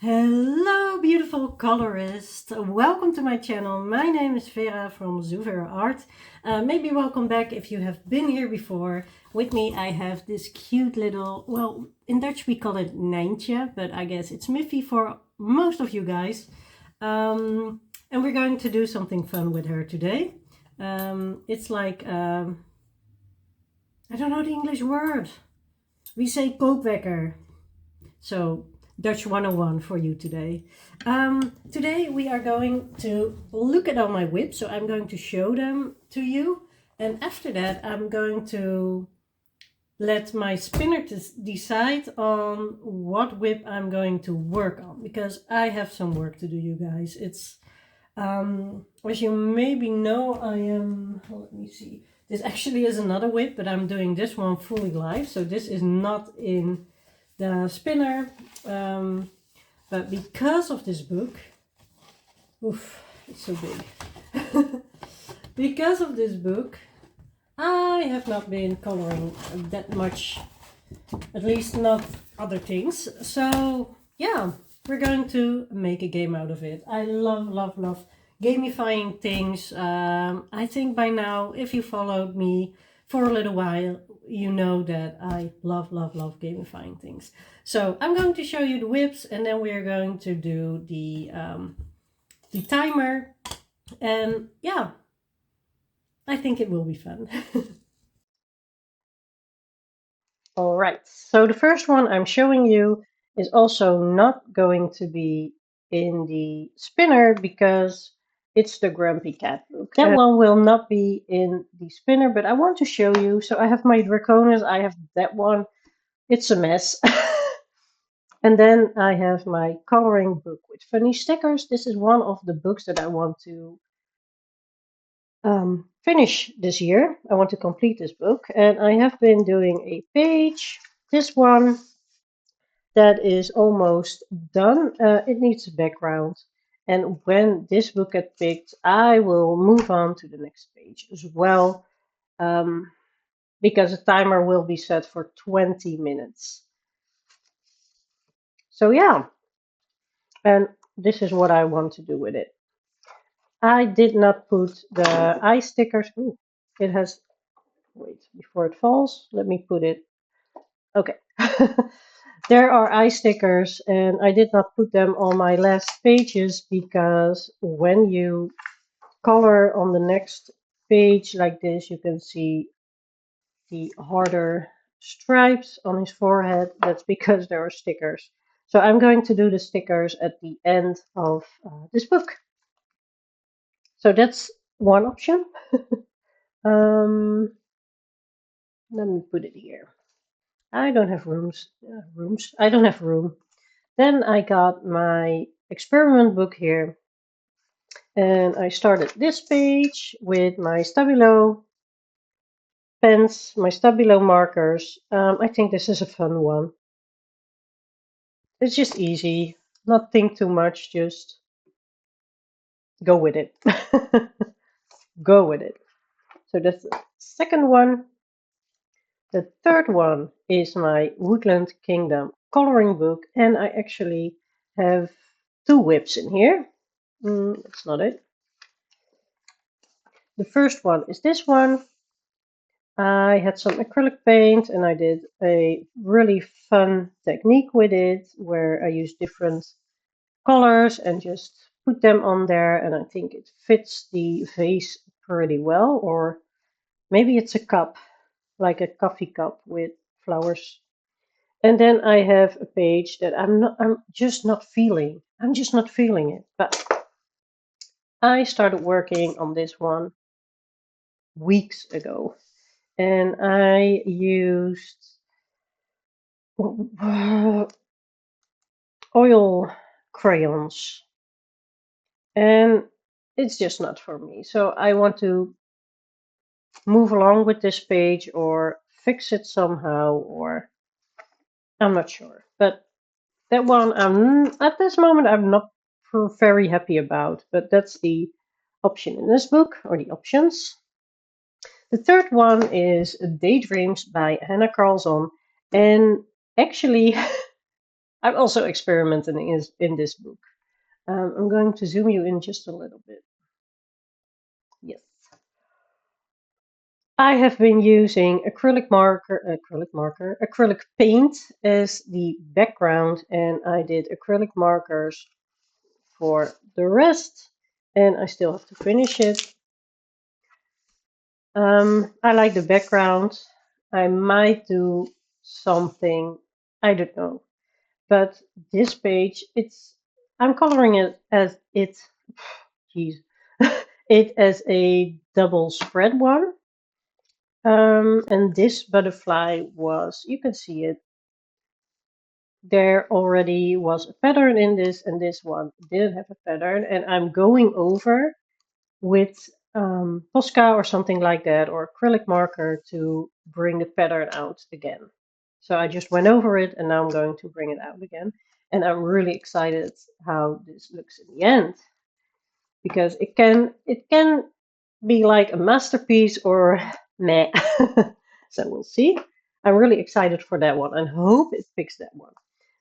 Hello, beautiful colorist. Welcome to my channel. My name is Vera from Zoovera Art. Maybe welcome back if you have been here before. With me, I have this cute little, well, in Dutch we call it Nijntje, but I guess it's Miffy for most of you guys. And we're going to do something fun with her today. It's like, I don't know the English word. We say koopwekker. So Dutch 101 for you today. Today we are going to look at all my whips. So I'm going to show them to you. And after that, I'm going to let my spinner decide on what whip I'm going to work on. Because I have some work to do, you guys. It's, as you maybe know, let me see. This actually is another whip, but I'm doing this one fully live. So this is not in the spinner, but because of this book, oof, it's so big. Because of this book, I have not been coloring that much, at least not other things. So yeah, we're going to make a game out of it. I love gamifying things. I think by now, if you followed me for a little while, you know that I love gamifying things. So I'm going to show you the whips, and then we are going to do the timer, and yeah, I think it will be fun. All right, so the first one I'm showing you is also not going to be in the spinner because it's the Grumpy Cat book. That one will not be in the spinner, but I want to show you. So I have my Draconis, I have that one. It's a mess. And then I have my coloring book with funny stickers. This is one of the books that I want to finish this year. I want to complete this book, and I have been doing a page. This one that is almost done. It needs a background, and when this book gets picked, I will move on to the next page as well, because the timer will be set for 20 minutes. So yeah, and this is what I want to do with it. I did not put the eye stickers. Ooh, it has, wait, before it falls, let me put it. Okay. There are eye stickers, and I did not put them on my last pages because when you color on the next page like this, you can see the harder stripes on his forehead. That's because there are stickers. So I'm going to do the stickers at the end of this book. So that's one option. Um, Let me put it here. I don't have rooms. I don't have room. Then I got my experiment book here, and I started this page with my Stabilo pens, my Stabilo markers. I think this is a fun one. It's just easy, not think too much, just go with it. Go with it. So that's the second one. The third one is my Woodland Kingdom coloring book, and I actually have two whips in here. That's not it. The first one is this one. I had some acrylic paint and I did a really fun technique with it where I used different colors and just put them on there, and I think it fits the vase pretty well, or maybe it's a cup, like a coffee cup with flowers. And then I have a page that I'm just not feeling. I'm just not feeling it. But I started working on this one weeks ago, and I used oil crayons, and it's just not for me. So I want to move along with this page or fix it somehow, or I'm not sure. But that one, at this moment, I'm not very happy about, but that's the option in this book, or the options. The third one is Daydreams by Hannah Carlson, and actually I've also experimented in this book. I'm going to zoom you in just a little bit. Yes. I have been using acrylic paint as the background, and I did acrylic markers for the rest, and I still have to finish it. I like the background. I might do something, I don't know. But this page, I'm coloring it as geez, it as a double spread one. And this butterfly was, you can see it, there already was a pattern in this, and this one didn't have a pattern. And I'm going over with Posca or something like that, or acrylic marker to bring the pattern out again. So I just went over it, and now I'm going to bring it out again. And I'm really excited how this looks in the end, because it can be like a masterpiece or meh. So we'll see. I'm really excited for that one and hope it picks that one.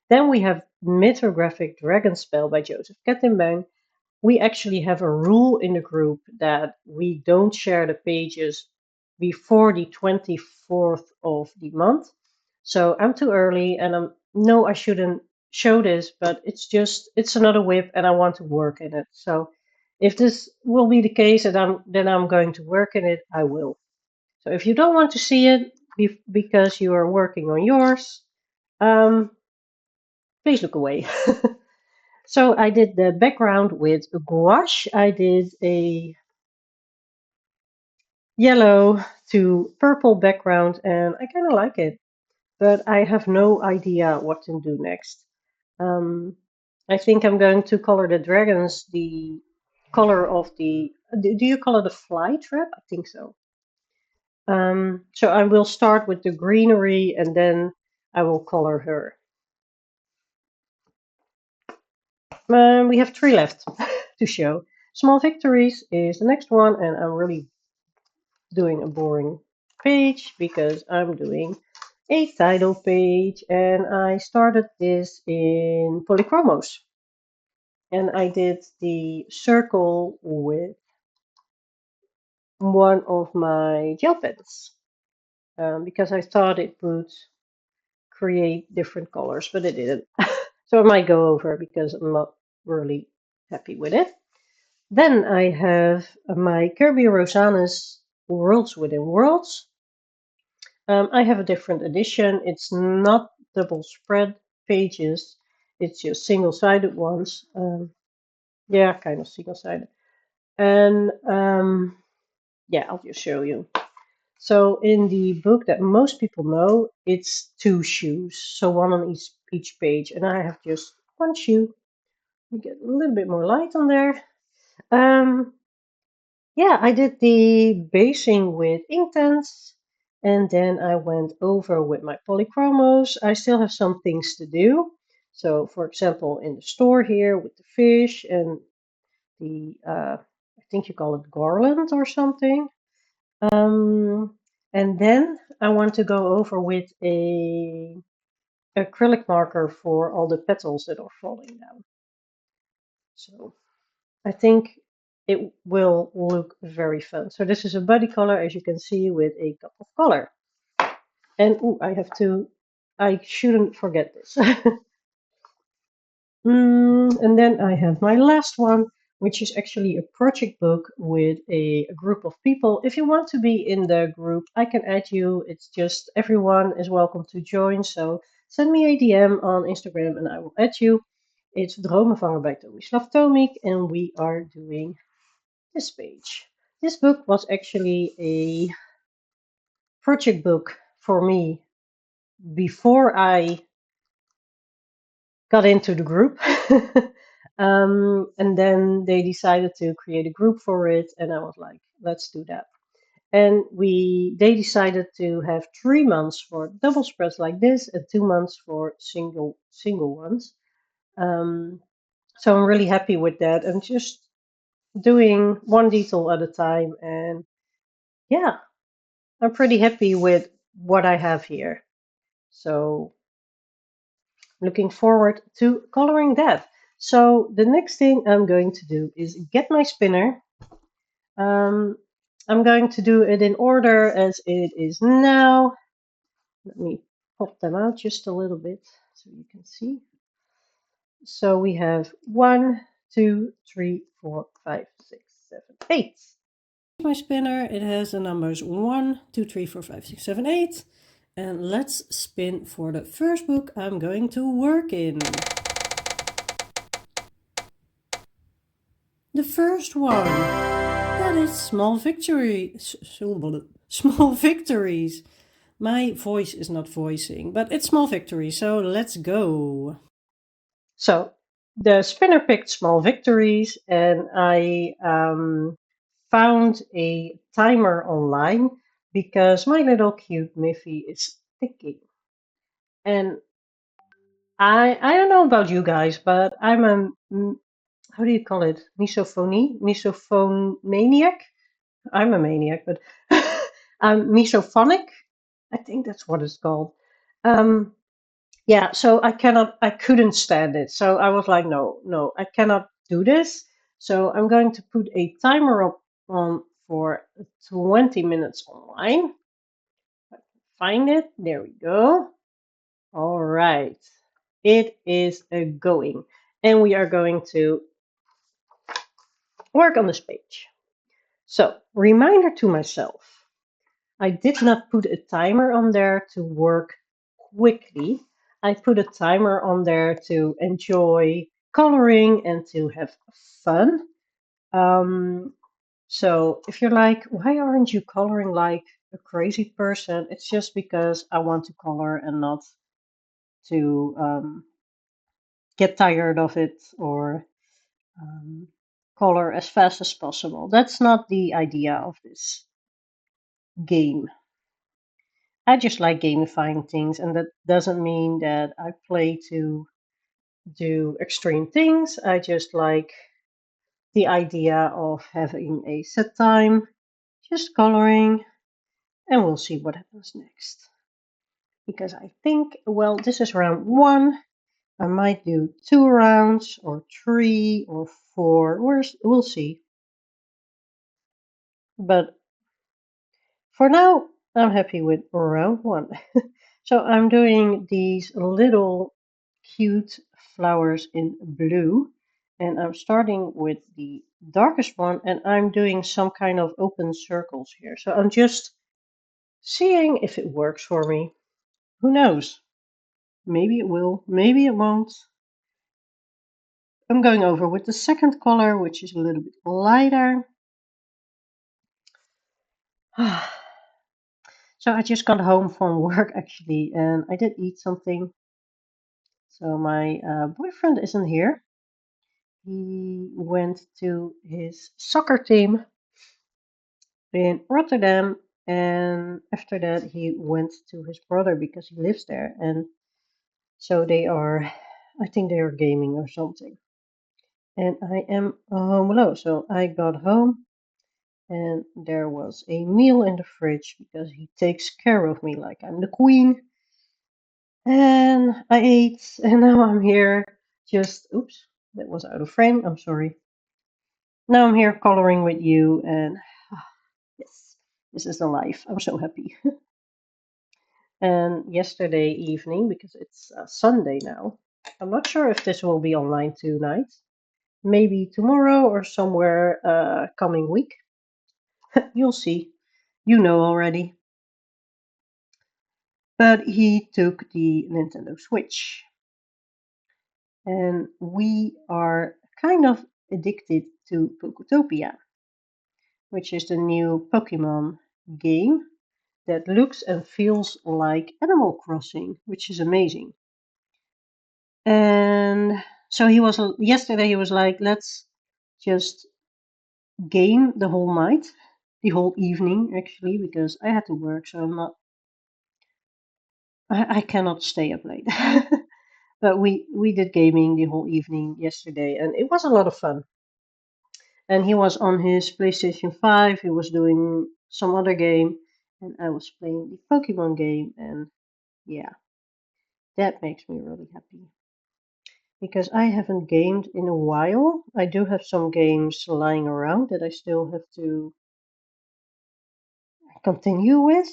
Then we have Mythographic Dragon Spell by Joseph Kettenbang. We actually have a rule in the group that we don't share the pages before the 24th of the month. So I'm too early, and no, I shouldn't show this, but it's another whip, and I want to work in it. So if this will be the case, and then I'm going to work in it, I will. So if you don't want to see it because you are working on yours, please look away. So I did the background with gouache. I did a yellow to purple background, and I kind of like it, but I have no idea what to do next. Um, I think I'm going to color the dragons the color of the. Do you color the fly trap? I think so. So I will start with the greenery, and then I will color her. We have three left to show. Small Victories is the next one, and I'm really doing a boring page because I'm doing a title page, and I started this in Polychromos, and I did the circle with one of my gel pens because I thought it would create different colors, but it didn't. So I might go over because I'm not really happy with it. Then I have my Kirby Rosanes Worlds Within Worlds. I have a different edition. It's not double spread pages. It's just single-sided ones. Yeah, kind of single-sided. And yeah, I'll just show you. So in the book that most people know, it's two shoes. So one on each page. And I have just one shoe. We get a little bit more light on there. Yeah, I did the basing with Inktense, and then I went over with my polychromos. I still have some things to do. So, for example, in the store here with the fish and the, I think you call it garland or something. And then I want to go over with a acrylic marker for all the petals that are falling down. So I think it will look very fun. So this is a body color, as you can see, with a cup of color. And ooh, I shouldn't forget this. And then I have my last one, which is actually a project book with a group of people. If you want to be in the group, I can add you. It's just everyone is welcome to join. So send me a DM on Instagram and I will add you. It's Dromenvanger by Tomislav Tomik, and we are doing this page. This book was actually a project book for me before I got into the group. And then they decided to create a group for it, and I was like, let's do that. And they decided to have 3 months for double spreads like this and 2 months for single ones. So I'm really happy with that. I'm just doing one detail at a time, and yeah, I'm pretty happy with what I have here. So Looking forward to coloring that. So the next thing I'm going to do is get my spinner. Um, I'm going to do it in order as it is now. Let me pop them out just a little bit so you can see. So we have 1, 2, 3, 4, 5, 6, 7, 8. My spinner, it has the numbers 1, 2, 3, 4, 5, 6, 7, 8. And let's spin for the first book I'm going to work in. The first one, that is small victories. Small victories. My voice is not voicing, but it's small victories, so let's go. So the spinner picked small victories, and I found a timer online because my little cute Miffy is ticking. And I don't know about you guys, but I'm a how do you call it? Misophone maniac. I'm a maniac, but I'm misophonic. I think that's what it's called. Um, yeah, so I couldn't stand it. So I was like, no, I cannot do this. So I'm going to put a timer up on for 20 minutes online. Find it. There we go. All right. It is a going. And we are going to work on this page. So, reminder to myself. I did not put a timer on there to work quickly. I put a timer on there to enjoy coloring and to have fun. Um, so if you're like, why aren't you coloring like a crazy person? It's just because I want to color and not to get tired of it or um, color as fast as possible. That's not the idea of this game. I just like gamifying things, and that doesn't mean that I play to do extreme things. I just like the idea of having a set time, just coloring, and we'll see what happens next. Because I think, well, this is round 1. I might do 2 rounds, or 3, or 4. We'll see. But for now, I'm happy with round 1. So I'm doing these little cute flowers in blue, and I'm starting with the darkest one, and I'm doing some kind of open circles here. So I'm just seeing if it works for me. Who knows? Maybe it will, maybe it won't. I'm going over with the second color, which is a little bit lighter. So I just got home from work actually, and I did eat something. So my boyfriend isn't here. He went to his soccer team in Rotterdam, and after that he went to his brother because he lives there, and so they are, I think they are gaming or something. And I am home alone, so I got home and there was a meal in the fridge because he takes care of me like I'm the queen. And I ate, and now I'm here. Just, oops, that was out of frame. I'm sorry. Now I'm here coloring with you, and yes, this is the life. I'm so happy. And yesterday evening, because it's Sunday now, I'm not sure if this will be online tonight. Maybe tomorrow or somewhere coming week. You'll see. You know already. But he took the Nintendo Switch. And we are kind of addicted to Poketopia, which is the new Pokemon game that looks and feels like Animal Crossing, which is amazing. And so he was yesterday. He was like, "Let's just game the whole night, the whole evening, actually, because I had to work, so I'm not. I cannot stay up late." But we did gaming the whole evening yesterday, and it was a lot of fun. And he was on his PlayStation 5. He was doing some other game, and I was playing the Pokemon game. And yeah, that makes me really happy. Because I haven't gamed in a while. I do have some games lying around that I still have to continue with.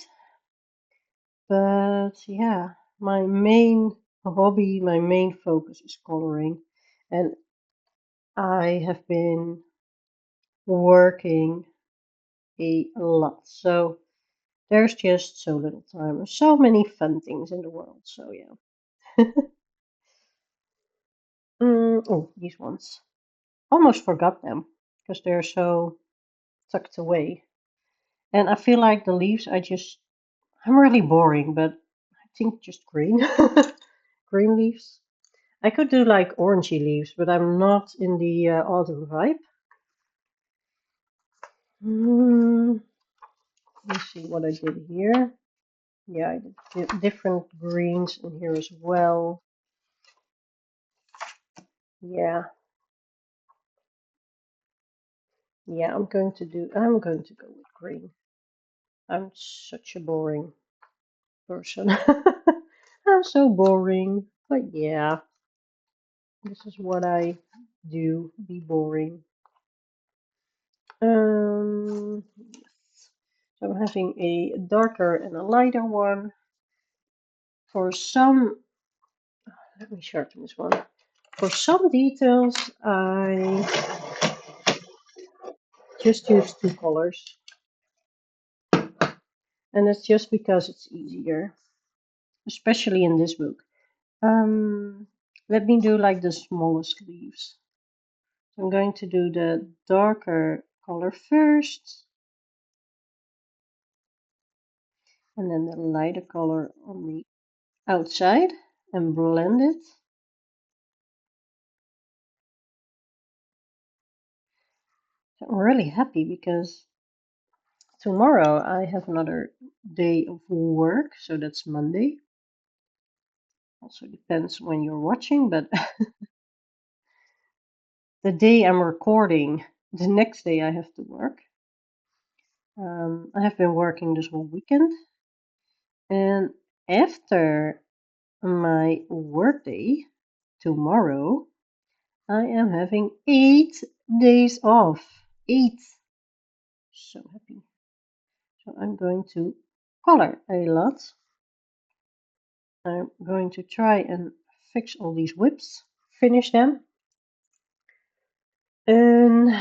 But yeah, my main hobby, my main focus is coloring. And I have been working a lot. So there's just so little time. There's so many fun things in the world. So yeah. Oh, these ones. Almost forgot them because they're so tucked away. And I feel like the leaves, I'm really boring, but I think just green. Green leaves. I could do like orangey leaves, but I'm not in the autumn vibe. Mm, let's see what I did here. Yeah, I did different greens in here as well. Yeah, yeah, I'm going to go with green. I'm such a boring person. I'm so boring. But yeah, this is what I do, be boring. Yes. So I'm having a darker and a lighter one. For some, let me sharpen this one. For some details, I just use two colors. And it's just because it's easier, especially in this book. Um, Let me do like the smallest leaves. So I'm going to do the darker color first, and then the lighter color on the outside and blend it. So I'm really happy because tomorrow I have another day of work, so that's Monday. Also depends when you're watching, but the day I'm recording, the next day I have to work. I have been working this whole weekend, and after my workday tomorrow, I am having 8 days off. 8. So happy. So I'm going to color a lot. I'm going to try and fix all these whips, finish them. And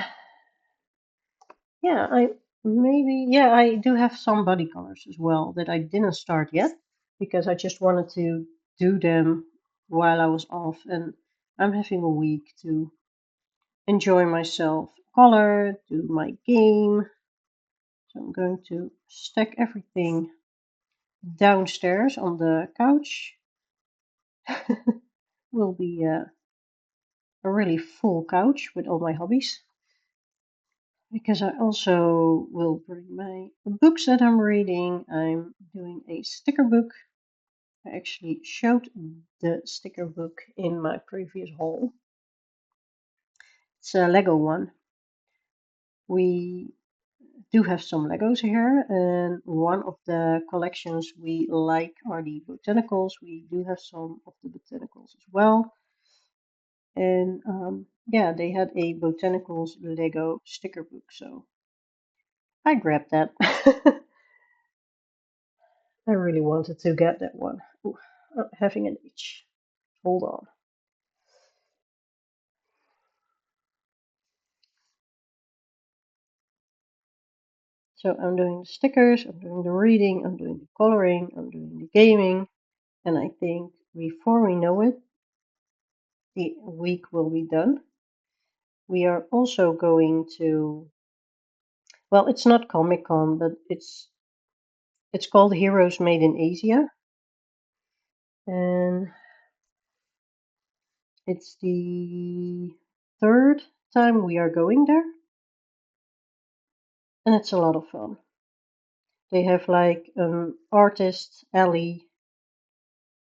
yeah, I do have some body colors as well that I didn't start yet because I just wanted to do them while I was off, and I'm having a week to enjoy myself, color, do my game. So I'm going to stack everything downstairs on the couch. Will be a really full couch with all my hobbies. Because I also will bring my books that I'm reading. I'm doing a sticker book. I actually showed the sticker book in my previous haul. It's a Lego one. We do have some Legos here, and one of the collections we like are the botanicals. We do have some of the botanicals as well. And yeah, they had a botanicals Lego sticker book, so I grabbed that. I really wanted to get that one. Ooh, I'm having an itch. Hold on. So I'm doing the stickers, I'm doing the reading, I'm doing the coloring, I'm doing the gaming, and I think before we know it, the week will be done. We are also going to, well, it's not Comic Con, but it's called Heroes Made in Asia, and it's the third time we are going there, and it's a lot of fun. They have like an artist alley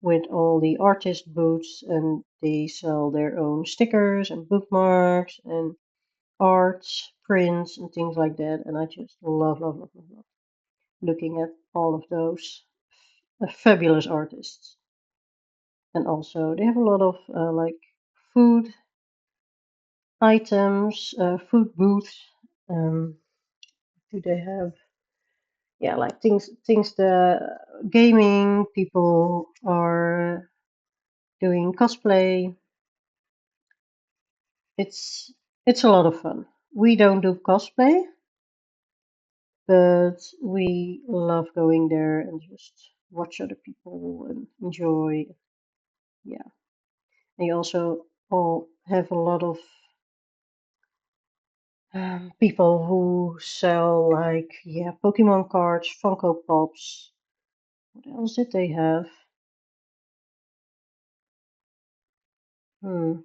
with all the artist booths, and they sell their own stickers and bookmarks and art prints and things like that. And I just love looking at all of those fabulous artists. And also they have a lot of like food items, food booths. Do they have, yeah, like things the gaming people are doing cosplay. It's a lot of fun. We don't do cosplay, but we love going there and just watch other people and enjoy. Yeah, and you also all have a lot of people who sell like, yeah, Pokemon cards, Funko Pops. What else did they have? Hmm.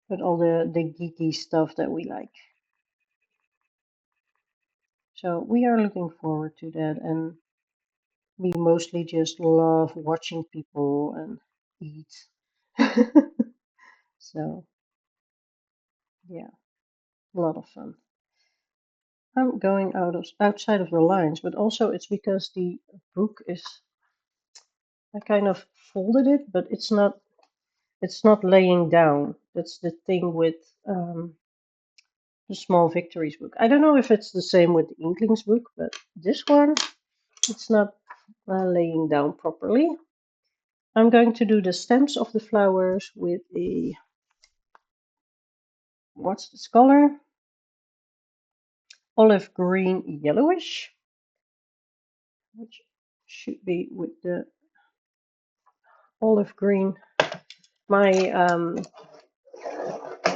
But all the geeky stuff that we like. So we are looking forward to that, and we mostly just love watching people and eat. So yeah, a lot of fun. I'm going outside of the lines, but also it's because the book is, I kind of folded it, but it's not laying down. That's the thing with the Small Victories book. I don't know if it's the same with the Inklings book, but this one, it's not laying down properly. I'm going to do the stems of the flowers with a, what's this color? Olive green yellowish, which should be with the olive green. My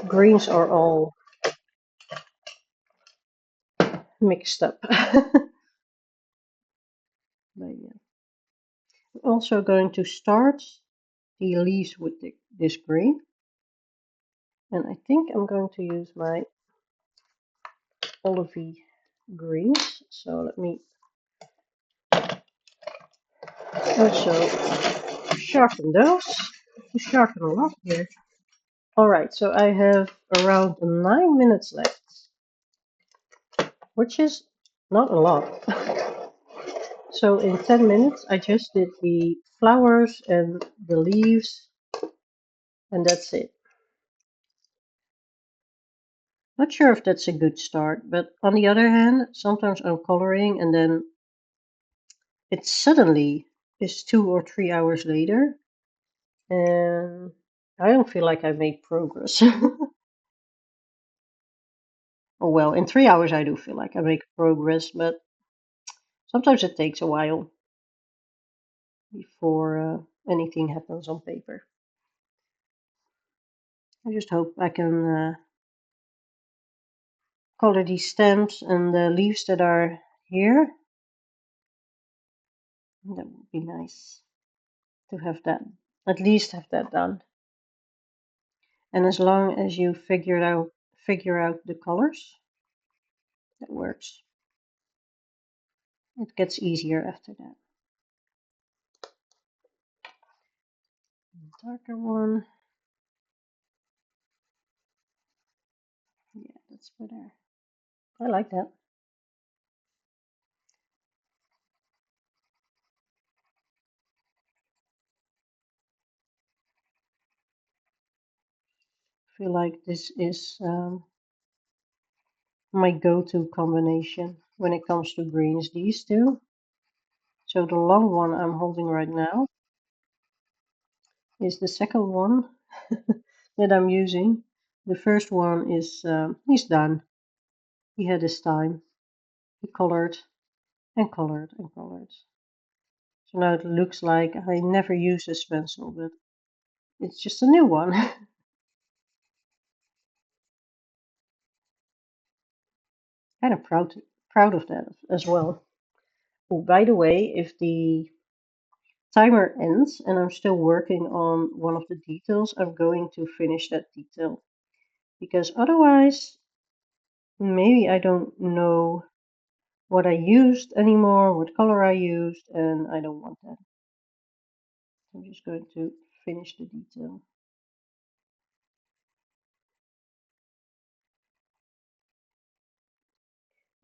greens are all mixed up. But yeah. I'm also going to start the leaves with this green. And I think I'm going to use my olivey greens. So let me also sharpen those. To sharpen a lot here. Alright, so I have around 9 minutes left, which is not a lot. So in 10 minutes I just did the flowers and the leaves, and that's it. Not sure if that's a good start, but on the other hand, sometimes I'm coloring and then it suddenly is 2 or 3 hours later, and I don't feel like I made progress. Oh well, in 3 hours I do feel like I make progress, but sometimes it takes a while before anything happens on paper. I just hope I can color these stems and the leaves that are here. That would be nice to have that, at least have that done. And as long as you figure out the colors, that works. It gets easier after that. Darker one. Yeah, that's better. I like that. I feel like this is my go-to combination when it comes to greens, these two. So the long one I'm holding right now is the second one that I'm using. The first one is, he's done. He had his time. He colored and colored and colored. So now it looks like I never used this pencil, but it's just a new one. Kind of proud of that as well. Oh, by the way, if the timer ends and I'm still working on one of the details, I'm going to finish that detail. Because otherwise, maybe I don't know what I used anymore, what color I used, and I don't want that. I'm just going to finish the detail.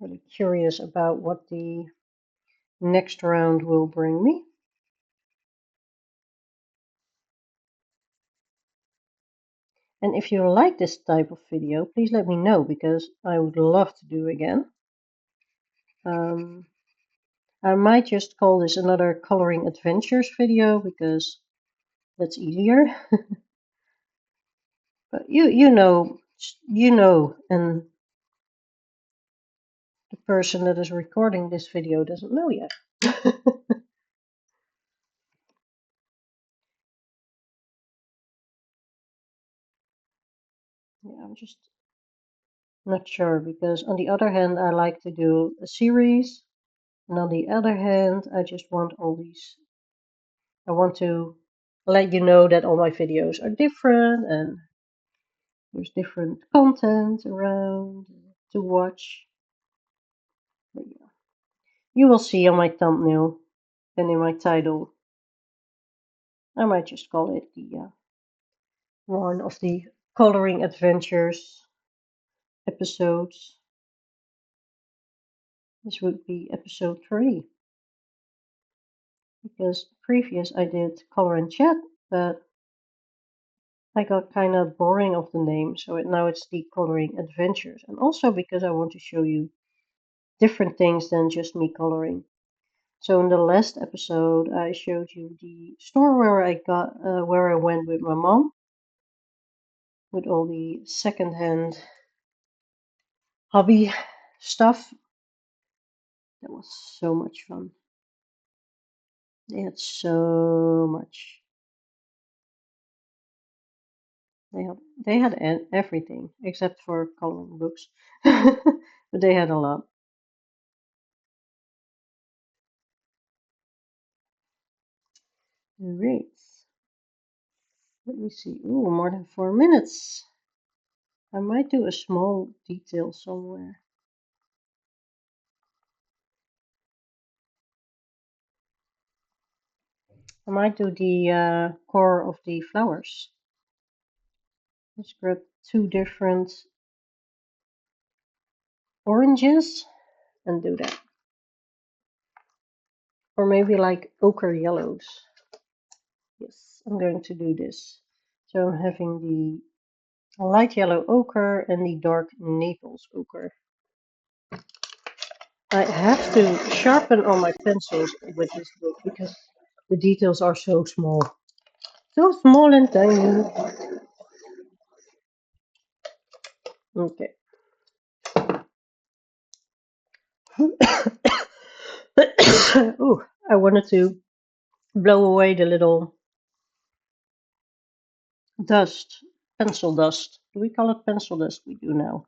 Really curious about what the next round will bring me. And if you like this type of video, please let me know, because I would love to do again. I might just call this another coloring adventures video, because that's easier. But you know, and the person that is recording this video doesn't know yet. Yeah, I'm just not sure, because on the other hand, I like to do a series, and on the other hand, I just want all these. I want to let you know that all my videos are different, and there's different content around to watch. But yeah, you will see on my thumbnail and in my title. I might just call it the one of the coloring adventures episodes. This would be episode 3, because previous I did color and chat, but I got kind of boring of the name, so now it's the coloring adventures, and also because I want to show you different things than just me coloring. So in the last episode, I showed you the store where I went with my mom, with all the secondhand hobby stuff. That was so much fun. They had so much. They had everything except for coloring books, but they had a lot. Great. Let me see. Ooh, more than 4 minutes. I might do a small detail somewhere. I might do the core of the flowers. Let's grab 2 different oranges and do that. Or maybe like ochre yellows. Yes, I'm going to do this. So I'm having the light yellow ochre and the dark Naples ochre. I have to sharpen all my pencils with this book, because the details are so small. So small and tiny. Okay. Ooh, I wanted to blow away the little dust, pencil dust. Do we call it pencil dust? We do now.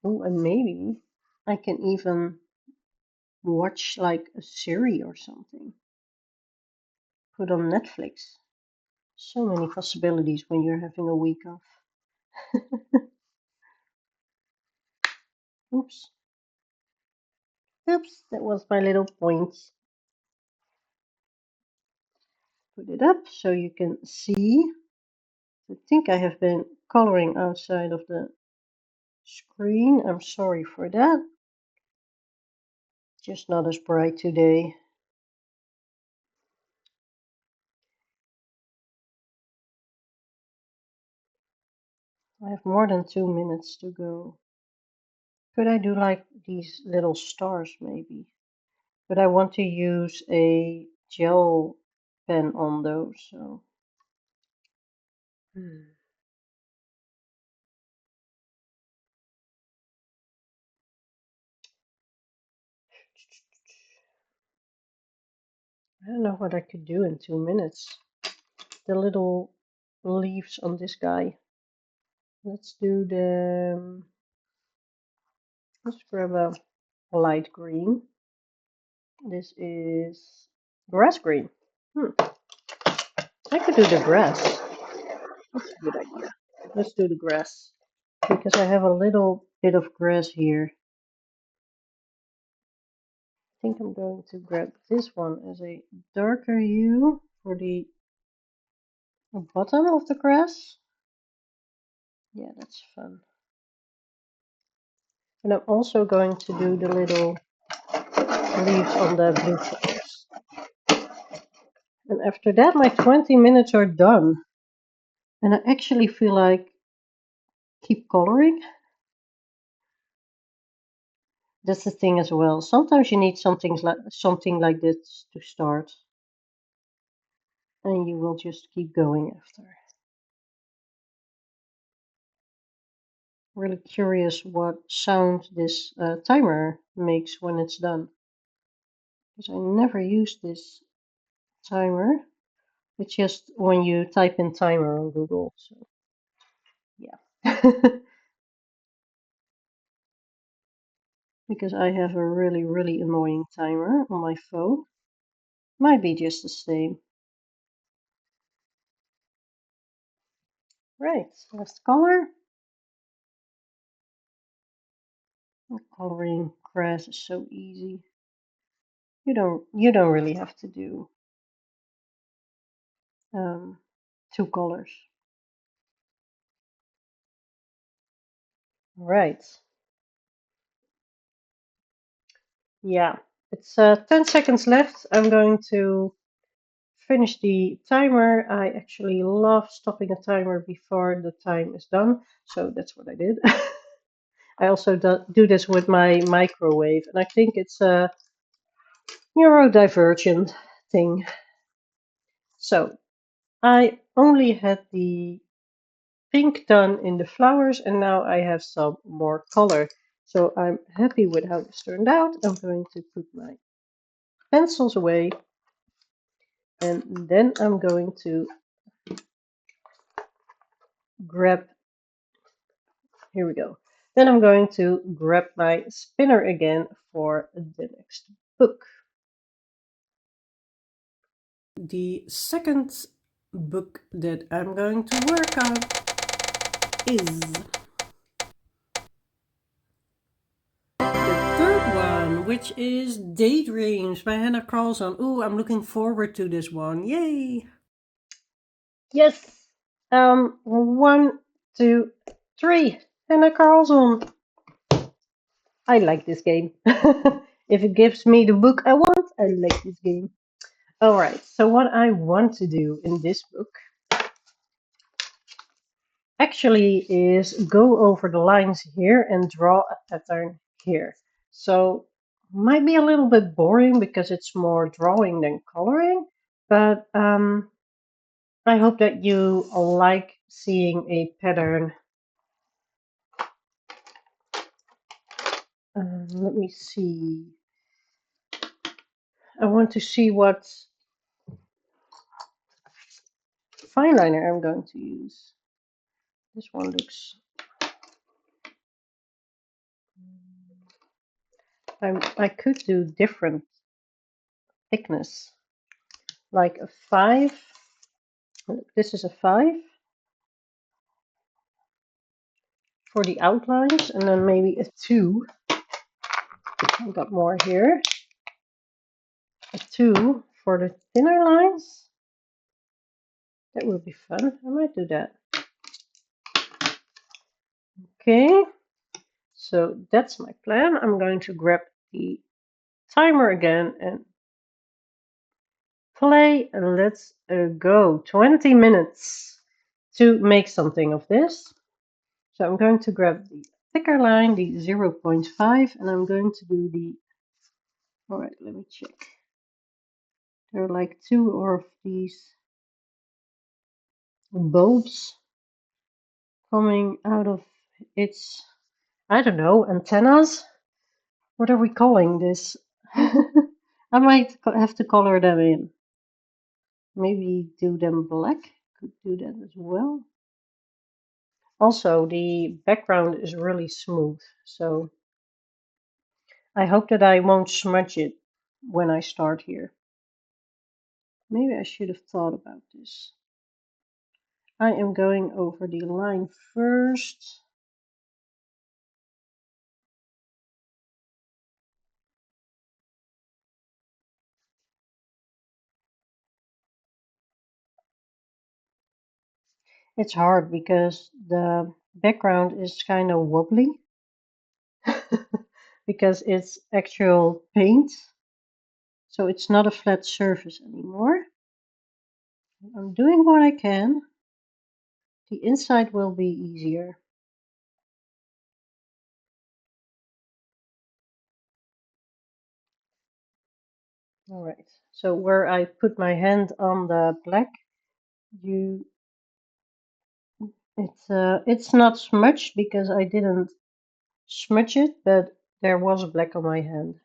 Oh, and maybe I can even watch like a series or something. Put on Netflix. So many possibilities when you're having a week off. Oops. Oops, that was my little point. Put it up so you can see. I think I have been coloring outside of the screen. I'm sorry for that. Just not as bright today. I have more than 2 minutes to go. Could I do like these little stars maybe? But I want to use a gel pen on those, so. I don't know what I could do in 2 minutes. The little leaves on this guy. Let's do the. Let's grab a light green. This is grass green. I could do the grass. That's a good idea. Let's do the grass, because I have a little bit of grass here. I think I'm going to grab this one as a darker hue for the bottom of the grass. Yeah, that's fun. And I'm also going to do the little leaves on the blue flowers. And after that, my 20 minutes are done. And I actually feel like keep coloring. That's the thing as well. Sometimes you need something like this to start. And you will just keep going after. Really curious what sound this timer makes when it's done. Because I never used this timer. It's just when you type in timer on Google. So yeah. Because I have a really, really annoying timer on my phone. Might be just the same. Right, last color. Coloring grass is so easy. You don't really have to do two colors. Right. Yeah. It's 10 seconds left. I'm going to finish the timer. I actually love stopping a timer before the time is done, so that's what I did. I also do this with my microwave, and I think it's a neurodivergent thing. So I only had the pink done in the flowers, and now I have some more color. So I'm happy with how this turned out. I'm going to put my pencils away, and then I'm going to grab, here we go. Then I'm going to grab my spinner again for the next book. The second book that I'm going to work on is the third one, which is Daydreams by Hannah Carlson. Ooh, I'm looking forward to this one. Yay! Yes. One, two, three. Hannah Carlson. I like this game. If it gives me the book I want, I like this game. Alright, so what I want to do in this book actually is go over the lines here and draw a pattern here. So might be a little bit boring because it's more drawing than coloring, but I hope that you like seeing a pattern. Let me see. I want to see what fine liner I'm going to use. This one looks... I could do different thickness, like a 5. This is a 5 for the outlines, and then maybe a 2. I've got more here. A 2 for the thinner lines. That would be fun. I might do that. Okay, so that's my plan. I'm going to grab the timer again and play, and let's go. 20 minutes to make something of this. So I'm going to grab the thicker line, the 0.5, and I'm going to do the... Alright, let me check. There are like 2 of these bulbs coming out of its, I don't know, antennas. What are we calling this? I might have to color them in. Maybe do them black. Could do that as well. Also, the background is really smooth, so I hope that I won't smudge it when I start here. Maybe I should have thought about this. I am going over the line first. It's hard because the background is kind of wobbly because it's actual paint. So it's not a flat surface anymore. I'm doing what I can. The inside will be easier. All right. So where I put my hand on the black, you it's not smudged because I didn't smudge it, but there was black on my hand.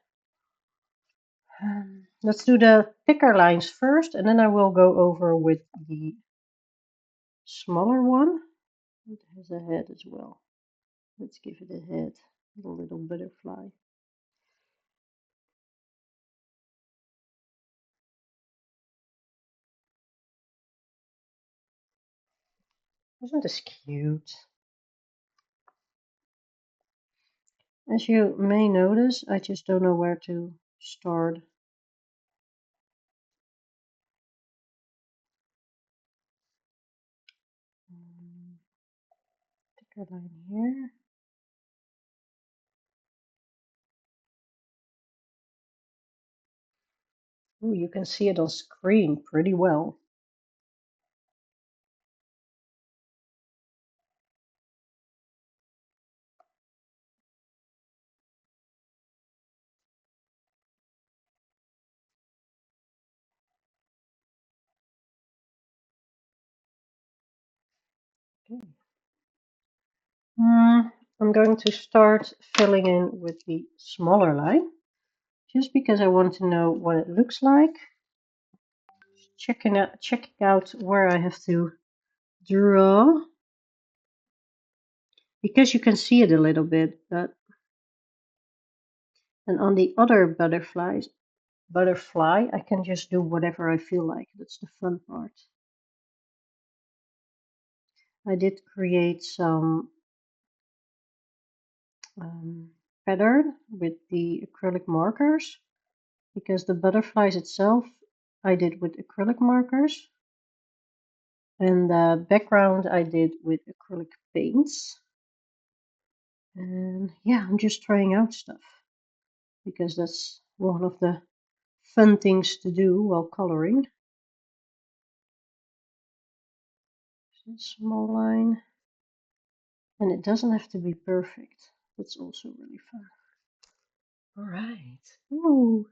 Let's do the thicker lines first, and then I will go over with the smaller one. It has a head as well. Let's give it a head, a little butterfly. Isn't this cute? As you may notice, I just don't know where to start. Thicker line here. Ooh, you can see it on screen pretty well. Okay. I'm going to start filling in with the smaller line, just because I want to know what it looks like. Checking out where I have to draw, because you can see it a little bit, but and on the other butterfly, I can just do whatever I feel like. That's the fun part. I did create some pattern with the acrylic markers, because the butterflies itself I did with acrylic markers, and the background I did with acrylic paints. And yeah, I'm just trying out stuff, because that's one of the fun things to do while coloring. So small line, and it doesn't have to be perfect. That's also really fun. All right. Ooh,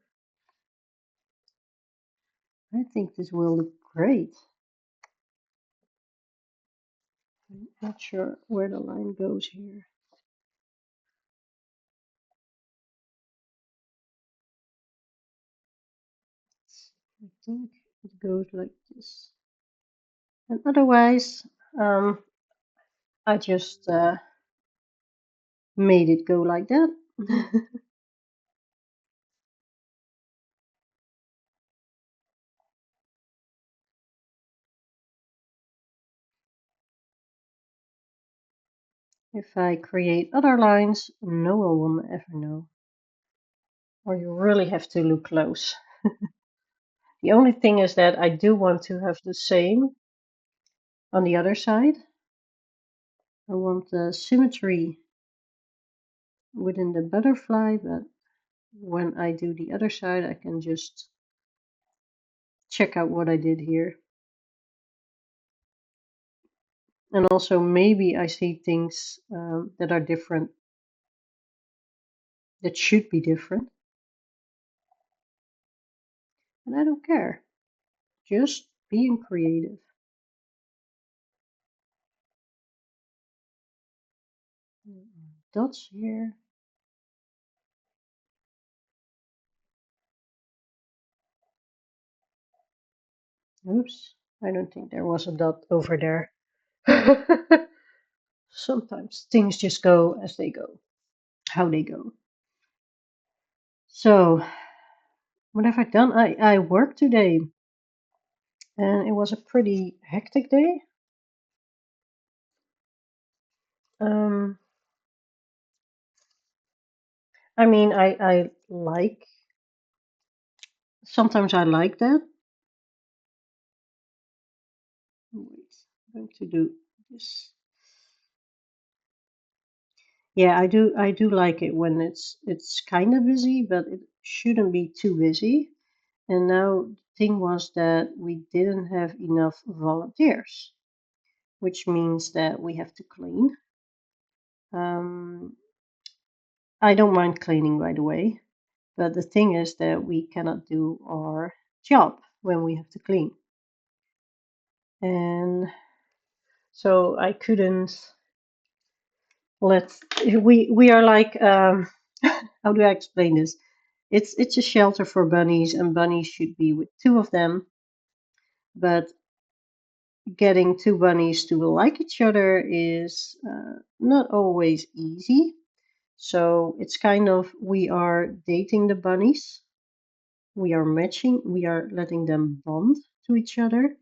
I think this will look great. I'm not sure where the line goes here. I think it goes like this. And otherwise, I just made it go like that. If I create other lines, no one will ever know. Or you really have to look close. The only thing is that I do want to have the same on the other side. I want the symmetry within the butterfly, but when I do the other side, I can just check out what I did here. And also maybe I see things that are different, that should be different. And I don't care. Just being creative. Dots here. Oops, I don't think there was a dot over there. Sometimes things just go as they go, how they go. So, what have I done? I worked today, and it was a pretty hectic day. Um, I mean, I like, sometimes I like that. Wait, I'm going to do this. Yeah, I do like it when it's kind of busy, but it shouldn't be too busy. And now the thing was that we didn't have enough volunteers, which means that we have to clean. Um, I don't mind cleaning, by the way, but the thing is that we cannot do our job when we have to clean. And so I couldn't let we are like how do I explain this? It's a shelter for bunnies, and bunnies should be with two of them, but getting two bunnies to like each other is not always easy. So it's kind of we are dating the bunnies, we are matching, we are letting them bond to each other,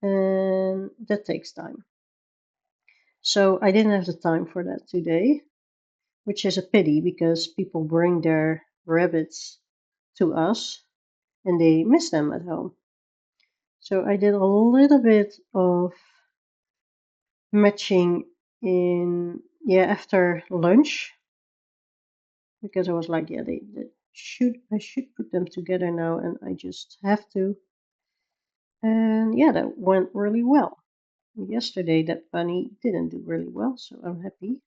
and that takes time. So I didn't have the time for that today, which is a pity because people bring their rabbits to us and they miss them at home. So I did a little bit of matching in after lunch because I was like, yeah, they should I should put them together now, and I just have to. And yeah, that went really well. Yesterday, that bunny didn't do really well, so I'm happy.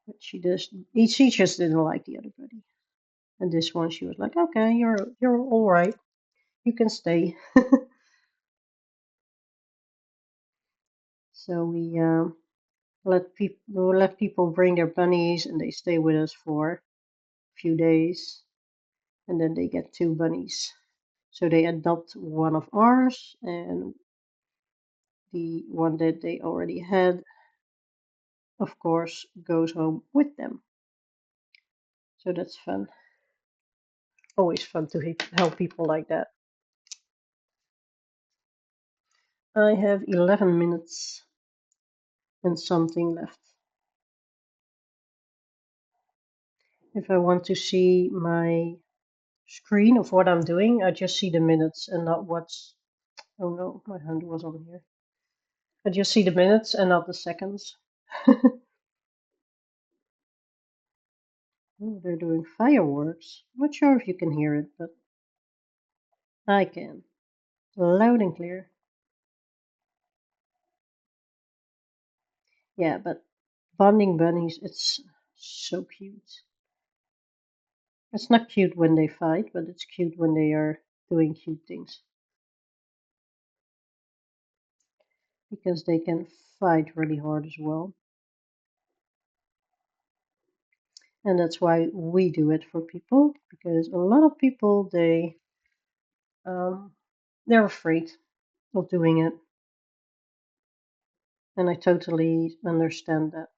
But she just didn't like the other bunny. And this one, she was like, okay, you're all right, you can stay. So we let people bring their bunnies, and they stay with us for a few days, and then they get two bunnies. So they adopt one of ours, and the one that they already had, of course, goes home with them. So that's fun. Always fun to help people like that. I have 11 minutes and something left. If I want to see my screen of what I'm doing, I just see the minutes and not what's. Oh no, my hand was on here. I just see the minutes and not the seconds. Oh, they're doing fireworks. Not sure if you can hear it, but I can. Loud and clear. Yeah, but bonding bunnies, it's so cute. It's not cute when they fight, but it's cute when they are doing cute things. Because they can fight really hard as well. And that's why we do it for people, because a lot of people um, they're afraid of doing it, and I totally understand that.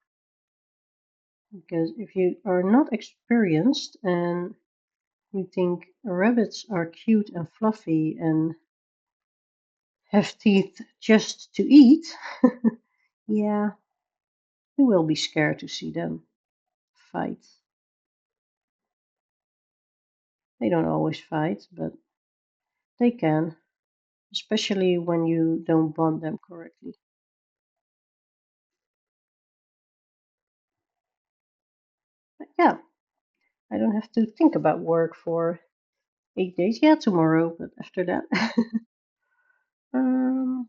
Because if you are not experienced and you think rabbits are cute and fluffy and have teeth just to eat, yeah, you will be scared to see them fight. They don't always fight, but they can, especially when you don't bond them correctly. But yeah, I don't have to think about work for 8 days. Yeah, tomorrow, but after that. um,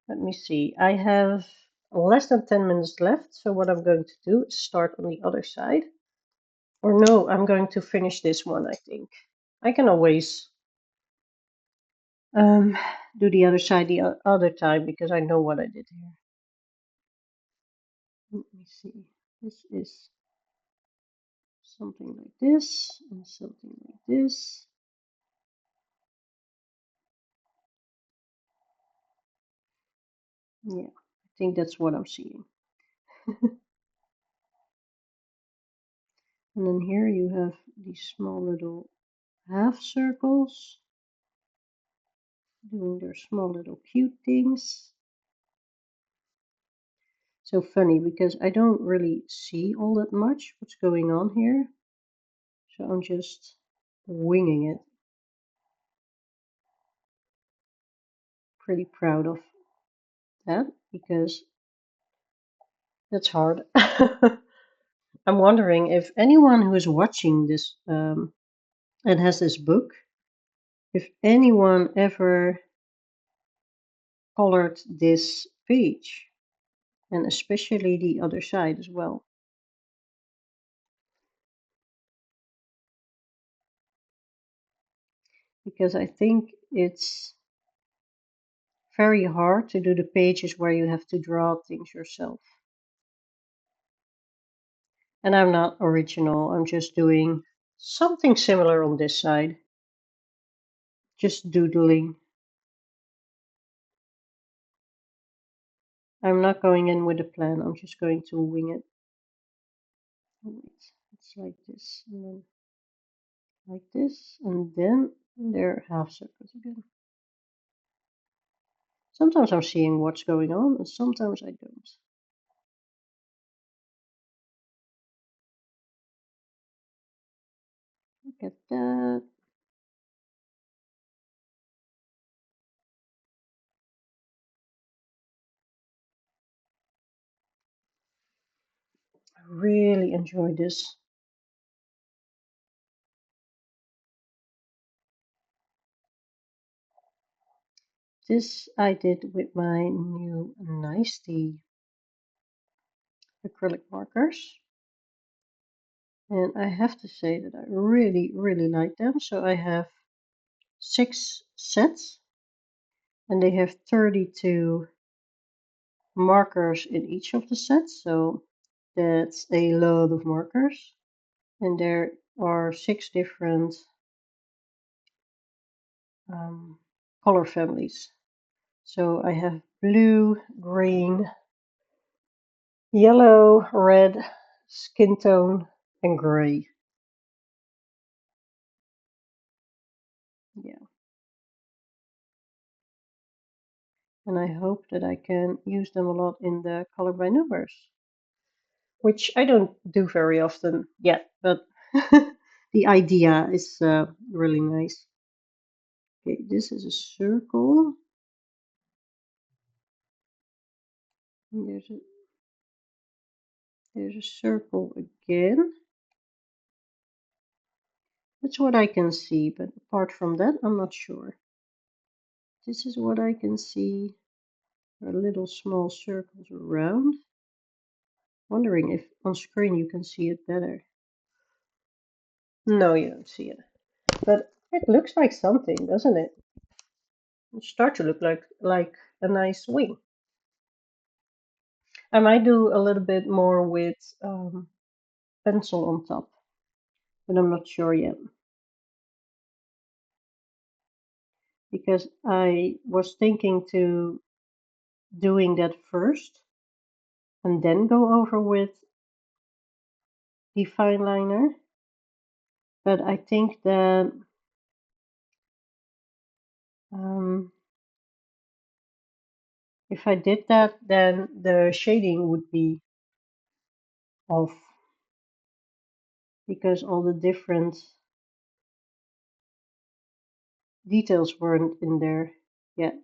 Let me see. I have less than 10 minutes left. So what I'm going to do is start on the other side. Or no, I'm going to finish this one, I think. I can always um, do the other side the other time because I know what I did here. Let me see. This is something like this and something like this. Yeah, I think that's what I'm seeing. And then here you have these small little half circles doing their small little cute things. So funny because I don't really see all that much what's going on here. So I'm just winging it. Pretty proud of that because that's hard. I'm wondering if anyone who is watching this and has this book, if anyone ever colored this page, and especially the other side as well. Because I think it's very hard to do the pages where you have to draw things yourself. And I'm not original, I'm just doing something similar on this side. Just doodling. I'm not going in with a plan, I'm just going to wing it. It's like this, and then like this, and then they're half circles again. Sometimes I'm seeing what's going on, and sometimes I don't. Look at that. I really enjoy this. This I did with my new Nice Tea acrylic markers. And I have to say that I really, really like them. So I have 6 sets, and they have 32 markers in each of the sets. So that's a lot of markers. And there are 6 different color families. So I have blue, green, yellow, red, skin tone, and gray. Yeah. And I hope that I can use them a lot in the color by numbers, which I don't do very often yet, but the idea is really nice. Okay, this is a circle. And there's a circle again. That's what I can see, but apart from that, I'm not sure. This is what I can see. There are little small circles around. Wondering if on screen you can see it better. No, you don't see it. But it looks like something, doesn't it? It starts to look like a nice wing. I might do a little bit more with pencil on top, but I'm not sure yet. Because I was thinking to doing that first and then go over with the fine liner. But I think that if I did that, then the shading would be off because all the different details weren't in there yet.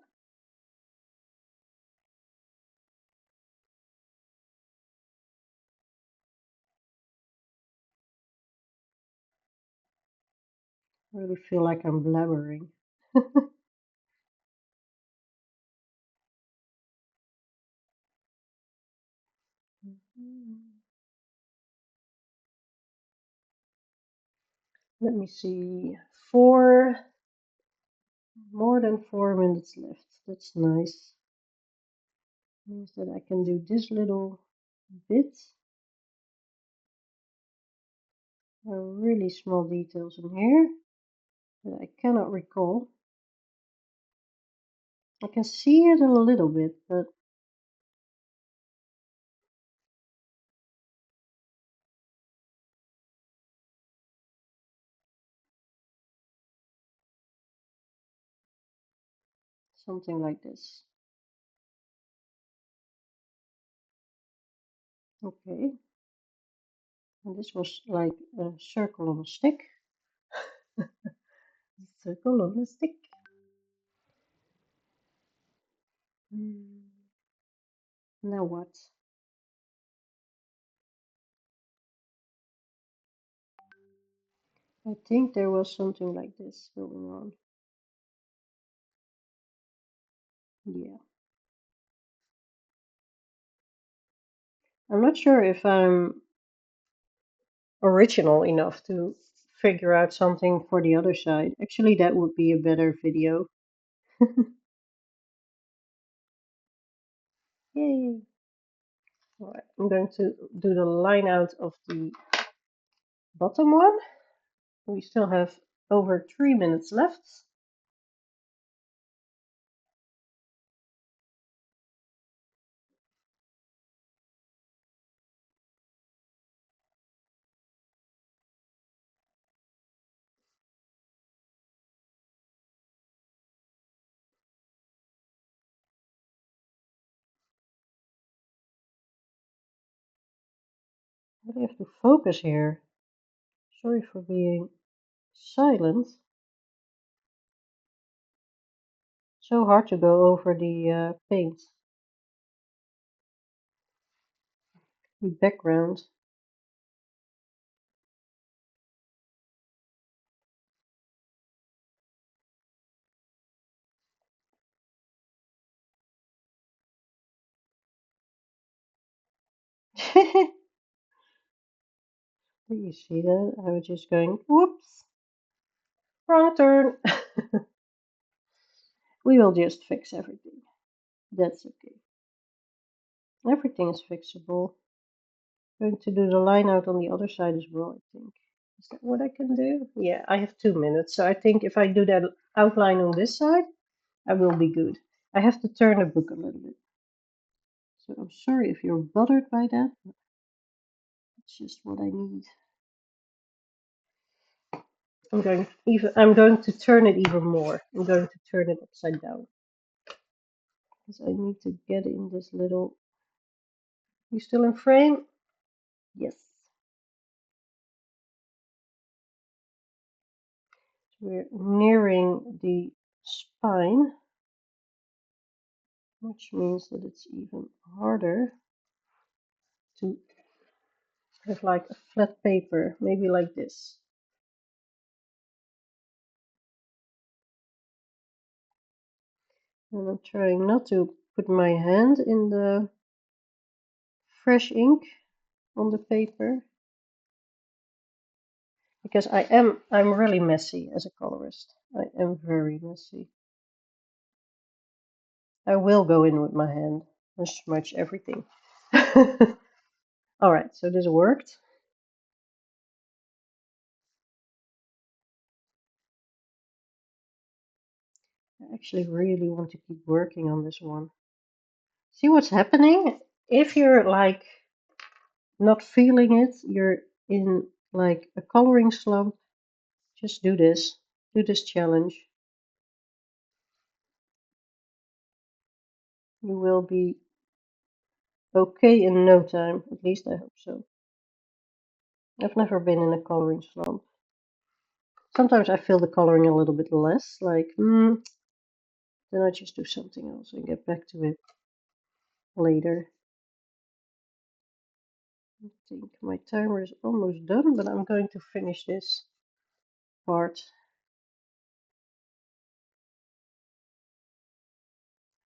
I really feel like I'm blabbering. Let me see. More than 4 minutes left. That's nice. Means that I can do this little bit. There are really small details in here that I cannot recall. I can see it a little bit, but something like this. Okay. And this was like a circle on a stick. Circle on a stick. Now what? I think there was something like this going on. Yeah. I'm not sure if I'm original enough to figure out something for the other side. Actually, that would be a better video. Yay! Alright, I'm going to do the line out of the bottom one. We still have over 3 minutes left. I really have to focus here. Sorry for being silent. So hard to go over the paint, the background. Do you see that? I was just going, whoops, wrong turn. We will just fix everything. That's okay. Everything is fixable. Going to do the line out on the other side as well, I think. Is that what I can do? Yeah, I have 2 minutes. So I think if I do that outline on this side, I will be good. I have to turn the book a little bit. So I'm sorry if you're bothered by that, but it's just what I need. I'm going to turn it even more. I'm going to turn it upside down. Because I need to get in this little. You still in frame? Yes. We're nearing the spine, which means that it's even harder to have like a flat paper, maybe like this. And I'm trying not to put my hand in the fresh ink on the paper because I'm really messy as a colorist. I am very messy. I will go in with my hand and smudge everything. All right, so this worked. I actually really want to keep working on this one. See what's happening? If you're like not feeling it, you're in like a coloring slump, just do this. Do this challenge. You will be okay in no time. At least I hope so. I've never been in a coloring slump. Sometimes I feel the coloring a little bit less, like, then I just do something else and get back to it later. I think my timer is almost done, but I'm going to finish this part.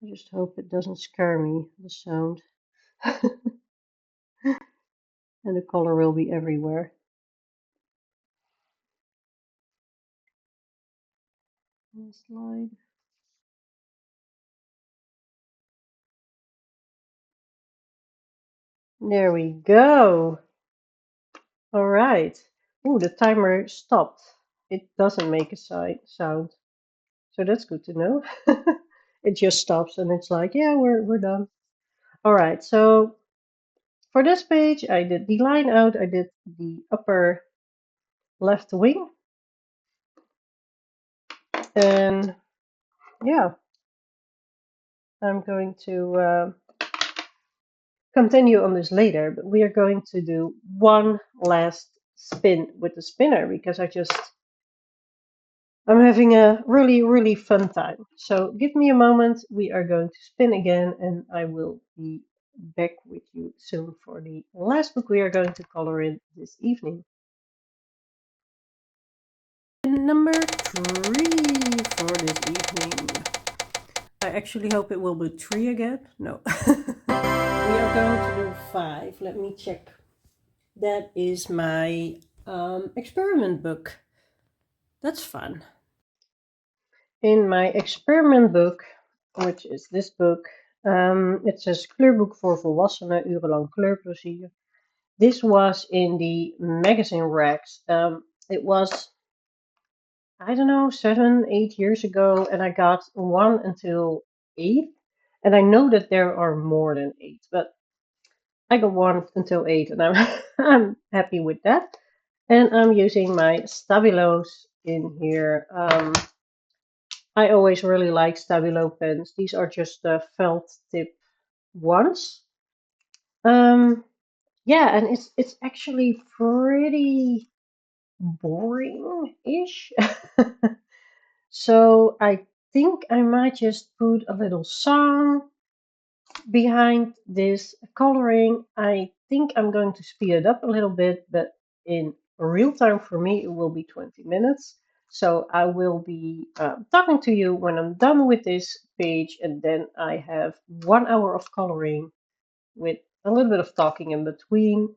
I just hope it doesn't scare me, the sound. And the color will be everywhere. Slide. There we go. All right. Ooh, the timer stopped. It doesn't make a sound. So that's good to know. It just stops and it's like, yeah, we're done. All right. So for this page, I did the line out. I did the upper left wing. And yeah, I'm going to continue on this later, but we are going to do one last spin with the spinner because I'm having a really, really fun time. So give me a moment. We are going to spin again and I will be back with you soon for the last book we are going to color in this evening. number 3 for this evening. I actually hope it will be 3 again. No. We are going to do 5. Let me check. That is my experiment book. That's fun. In my experiment book, which is this book, it says kleurboek voor volwassenen, urenlang kleurplezier. This was in the magazine racks. It was, I don't know, 7, 8 years ago, and I got 1 until 8. And I know that there are more than 8, but I got 1 until 8, and I'm I'm happy with that. And I'm using my Stabilos in here. I always really like Stabilo pens. These are just the felt tip ones. Yeah, and it's actually pretty boring-ish. So I think I might just put a little song behind this coloring. I think I'm going to speed it up a little bit, but in real time for me it will be 20 minutes. So I will be talking to you when I'm done with this page, and then I have 1 hour of coloring with a little bit of talking in between.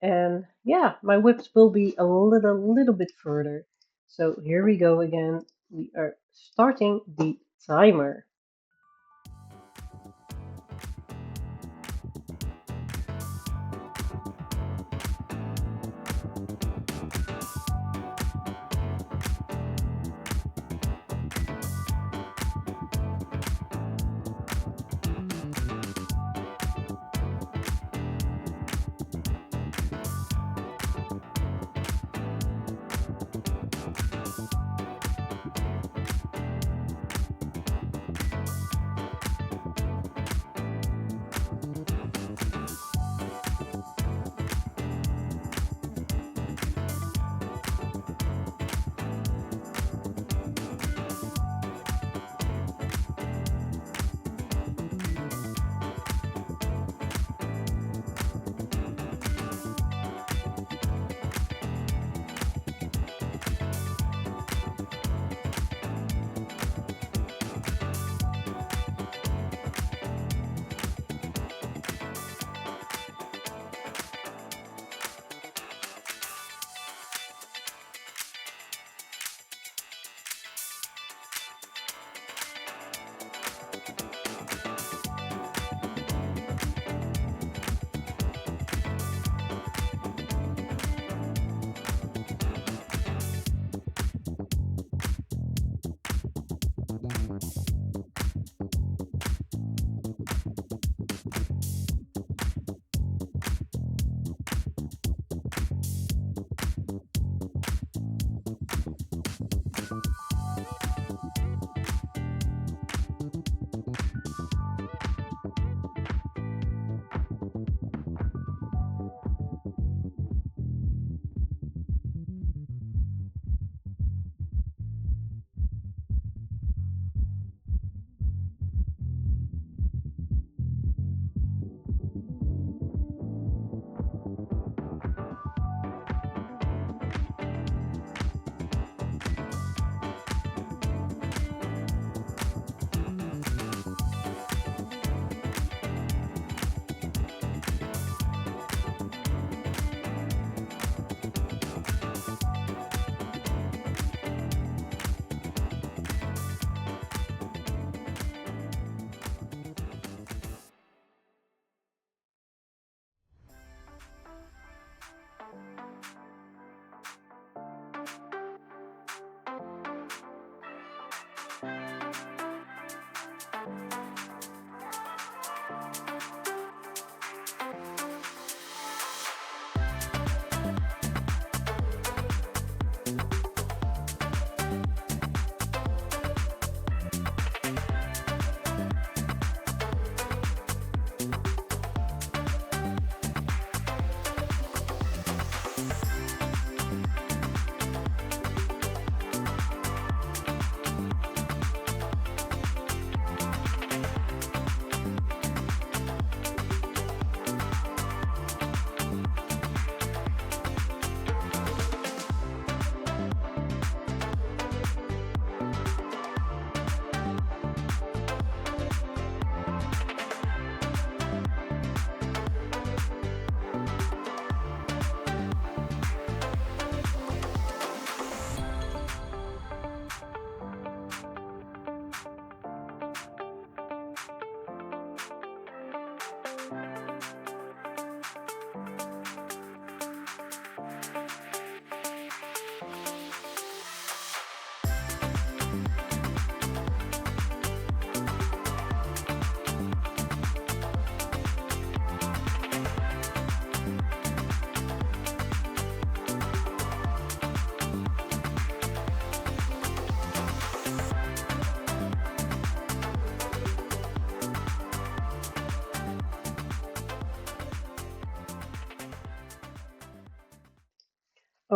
And yeah, my whips will be a little bit further. So here we go again. We are starting the timer.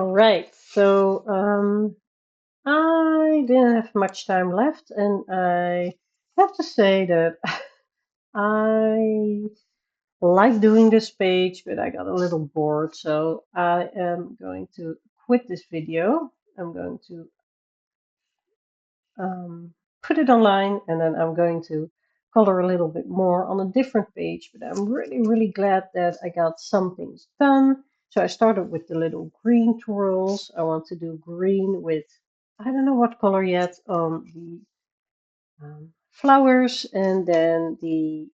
All right, so I didn't have much time left, and I have to say that I like doing this page, but I got a little bored, so I am going to quit this video. I'm going to put it online, and then I'm going to color a little bit more on a different page. But I'm really, really glad that I got some things done. So I started with the little green twirls. I want to do green with, I don't know what color yet, the flowers, and then the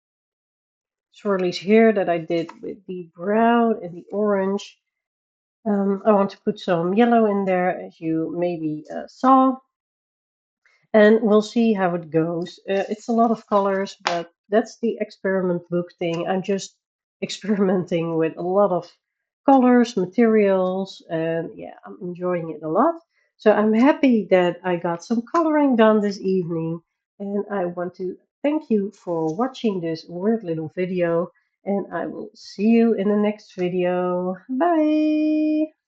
swirlies here that I did with the brown and the orange. I want to put some yellow in there, as you maybe saw. And we'll see how it goes. It's a lot of colors, but that's the experiment book thing. I'm just experimenting with a lot of colors, materials, and yeah, I'm enjoying it a lot. So I'm happy that I got some coloring done this evening, and I want to thank you for watching this weird little video, and I will see you in the next video. Bye!